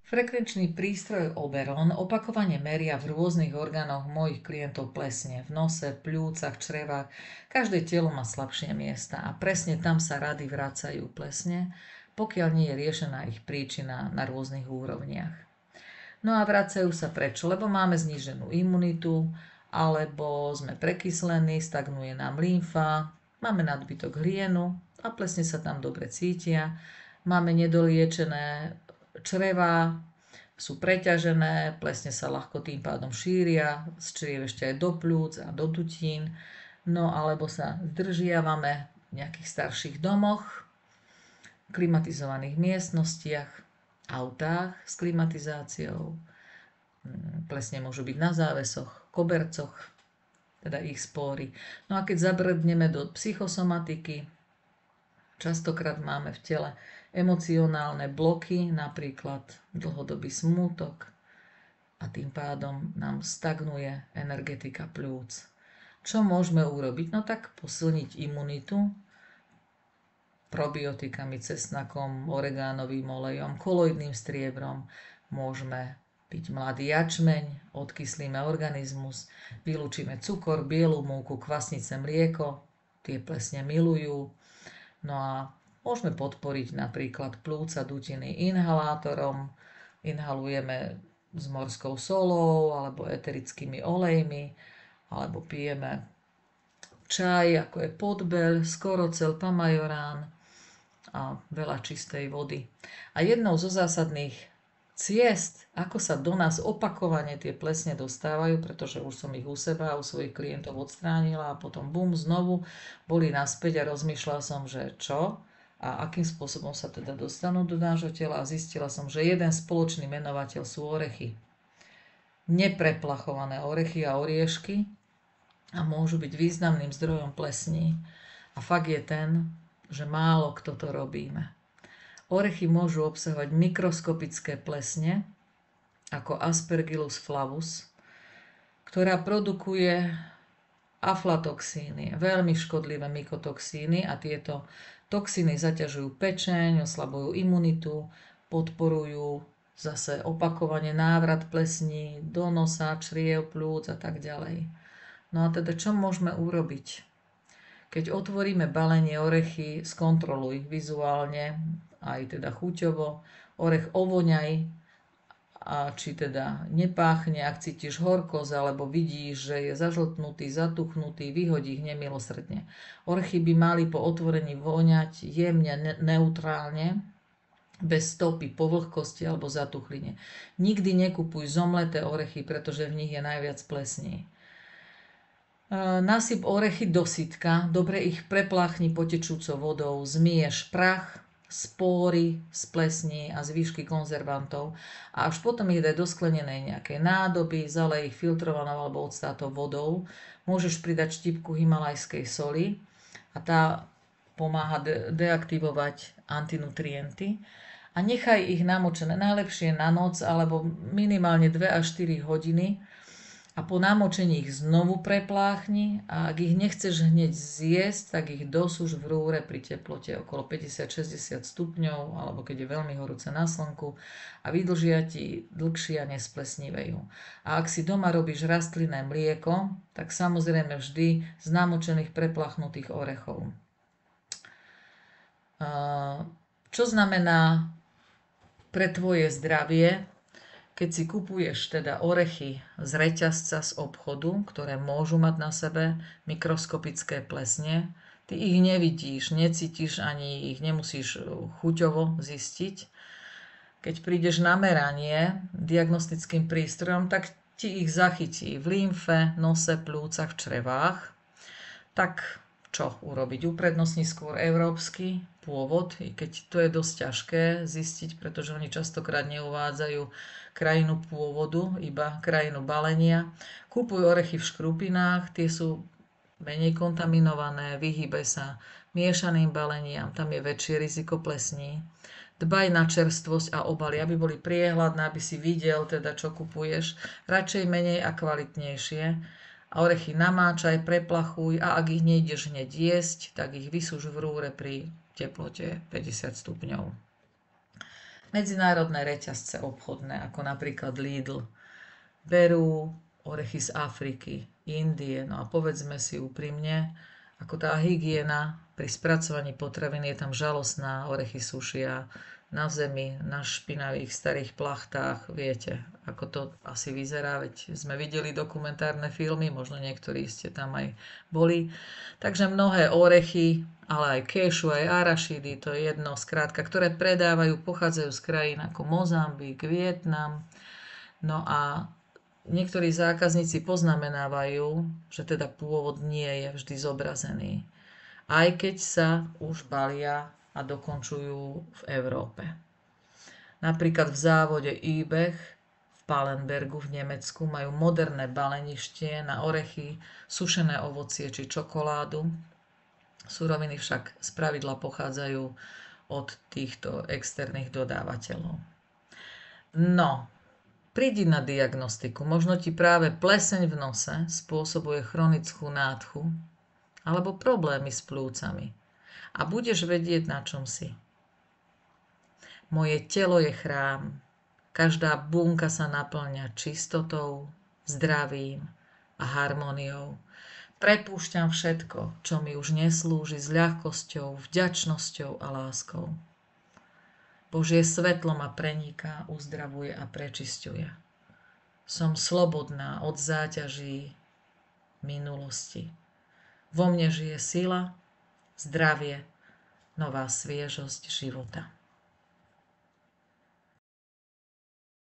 Frekvenčný prístroj Oberon opakovane meria v rôznych orgánoch mojich klientov plesne. V nose, pľúcach, črevách. Každé telo má slabšie miesta a presne tam sa rady vracajú plesne, pokiaľ nie je riešená ich príčina na rôznych úrovniach. No a vracajú sa prečo? Lebo máme zníženú imunitu, alebo sme prekyslení, stagnuje nám lymfa, máme nadbytok hlienu a plesne sa tam dobre cítia. Máme nedoliečené črevá, sú preťažené, plesne sa ľahko tým pádom šíria, z čriev ešte aj do pľúc a do dutín. No alebo sa zdržiavame v nejakých starších domoch, klimatizovaných miestnostiach, autách s klimatizáciou. Plesne môžu byť na závesoch, kobercoch, teda ich spóry. No a keď zabrdneme do psychosomatiky, častokrát máme v tele emocionálne bloky, napríklad dlhodobý smútok a tým pádom nám stagnuje energetika pľúc. Čo môžeme urobiť? No tak posilniť imunitu probiotikami, cesnakom, oregánovým olejom, koloidným striebrom. Môžeme piť mladý jačmeň, odkyslíme organizmus, vylúčime cukor, bielu múku, kvasnice, mlieko, tie plesne milujú. No a môžeme podporiť napríklad plúca dutiny inhalátorom, inhalujeme s morskou solou alebo eterickými olejmi, alebo pijeme čaj, ako je podbeľ, skorocel, pamajorán a veľa čistej vody. A jednou zo zásadných ciest, ako sa do nás opakovane tie plesne dostávajú, pretože už som ich u seba, u svojich klientov odstránila a potom bum, znovu boli naspäť a rozmýšľala som, že čo a akým spôsobom sa teda dostanú do nášho tela a zistila som, že jeden spoločný menovateľ sú orechy. Nepreplachované orechy a oriešky a môžu byť významným zdrojom plesní. A fakt je ten, že málo kto to robíme. Orechy môžu obsahovať mikroskopické plesne, ako Aspergillus flavus, ktorá produkuje aflatoxíny, veľmi škodlivé mykotoxíny a tieto toxíny zaťažujú pečeň, oslabujú imunitu, podporujú zase opakovane návrat plesní do nosa, čriev, pľúc a tak ďalej. No a teda čo môžeme urobiť? Keď otvoríme balenie orechy, skontroluj vizuálne, aj teda chuťovo, orech ovoňaj, a či teda nepáchne, ak cítiš horkosť, alebo vidíš, že je zažltnutý, zatuchnutý, vyhodí ich nemilosrdne. Orechy by mali po otvorení voňať jemne, neutrálne, bez stopy po vlhkosti alebo zatuchline. Nikdy nekupuj zomleté orechy, pretože v nich je najviac plesní. Nasyp orechy do sytka, dobre ich prepláchni potečúcou vodou, zmieš prach, spóry z plesní a zvyšky konzervantov a až potom ich daj do sklenenej nejakej nádoby, zalej ich filtrovanou alebo odstátou vodou. Môžeš pridať štipku himalajskej soli a tá pomáha deaktivovať antinutrienty a nechaj ich namočené najlepšie na noc alebo minimálne 2 až 4 hodiny a po namočení ich znovu prepláchni a ak ich nechceš hneď zjesť, tak ich dosúž v rúre pri teplote okolo 50-60 stupňov alebo keď je veľmi horúce na slnku a vydlžia ti dlhšie a nesplesnivejú. A ak si doma robíš rastlinné mlieko, tak samozrejme vždy z namočených prepláchnutých orechov. Čo znamená pre tvoje zdravie, keď si kupuješ teda orechy z reťazca z obchodu, ktoré môžu mať na sebe mikroskopické plesne, ty ich nevidíš, necítiš ani ich nemusíš chuťovo zistiť. Keď prídeš na meranie diagnostickým prístrojom, tak ti ich zachytí v lymfe, nose, pľúcach, črevách. Tak čo urobiť? Uprednostni skôr európsky pôvod, i keď to je dosť ťažké zistiť, pretože oni častokrát neuvádzajú krajinu pôvodu, iba krajinu balenia. Kúpuj orechy v škrupinách, tie sú menej kontaminované, vyhýbaj sa miešaným baleniam, tam je väčšie riziko plesní. Dbaj na čerstvosť a obaly, aby boli priehľadné, aby si videl teda, čo kupuješ. Radšej menej a kvalitnejšie. A orechy namáčaj, preplachuj a ak ich nejdeš hneď jesť, tak ich vysúž v rúre pri teplote 50 stupňov. Medzinárodné reťazce obchodné, ako napríklad Lidl, berú orechy z Afriky, Indie. No a povedzme si úprimne, ako tá hygiena pri spracovaní potravín je tam žalostná, orechy sušia na zemi, na špinavých starých plachtách, viete, ako to asi vyzerá, veď sme videli dokumentárne filmy, možno niektorí ste tam aj boli. Takže mnohé orechy, ale aj kešu, aj arašidy, to je jedno, skrátka, ktoré predávajú, pochádzajú z krajín ako Mozambik, Vietnam. No a niektorí zákazníci poznamenávajú, že teda pôvod nie je vždy zobrazený, aj keď sa už balia a dokončujú v Európe. Napríklad v závode Ibech v Palenbergu v Nemecku majú moderné baleništie na orechy, sušené ovocie či čokoládu. Suroviny však spravidla pochádzajú od týchto externých dodávateľov. No, prídi na diagnostiku. Možno ti práve pleseň v nose spôsobuje chronickú nádchu alebo problémy s plúcami. A budeš vedieť, na čom si. Moje telo je chrám. Každá bunka sa naplňa čistotou, zdravím a harmóniou. Prepúšťam všetko, čo mi už neslúži, s ľahkosťou, vďačnosťou a láskou. Božie svetlo ma preniká, uzdravuje a prečisťuje. Som slobodná od záťaží minulosti. Vo mne žije sila, zdravie, nová sviežosť života.